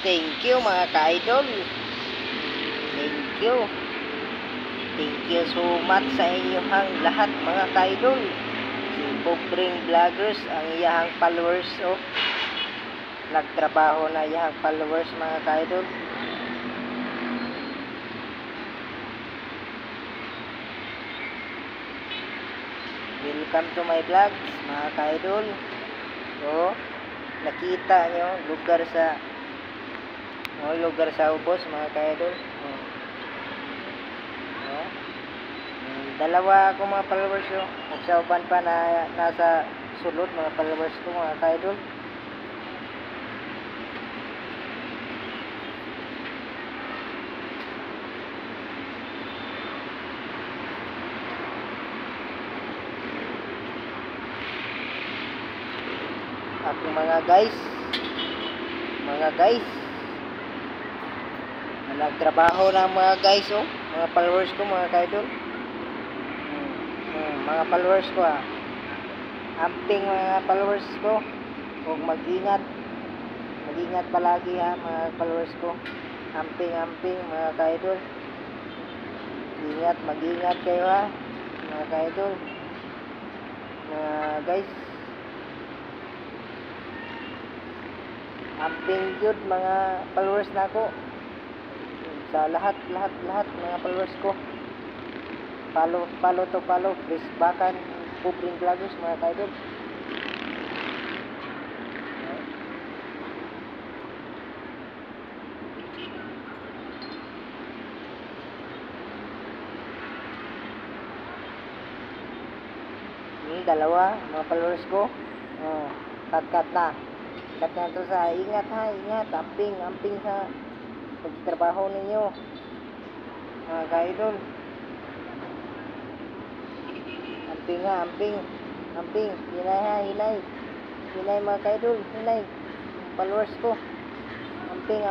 Thank you mga ka-idol. Thank you. Thank you so much sa inyong lahat mga ka-idol. Si Pobreng Vloggers ang iyahang followers nagtrabaho na iyahang followers mga ka-idol. Welcome to my vlogs mga ka-idol. So, nakita nyo lugar sa ubos mga ka-idol. Dalawa ako mga followers sa uban pa na nasa sulod mga followers ko mga ka-idol. Ako mga guys nagtrabaho ng mga guys mga followers ko mga ka-idol. Mga followers ko amping mga followers ko, huwag mag-ingat palagi mga followers ko. Amping mga ka-idol, mag-ingat kayo mga ka-idol. Guys, amping good mga followers na ako sa lahat mga followers ko. Follow to follow, please bakan Pobreng Vloggers mga ka-idol. Dalawa mga followers ko. Cut na to sa ingat amping sa pagtrabaho ninyo mga ka-idol. Amping hinay mga ka-idol, hinay followers ko, amping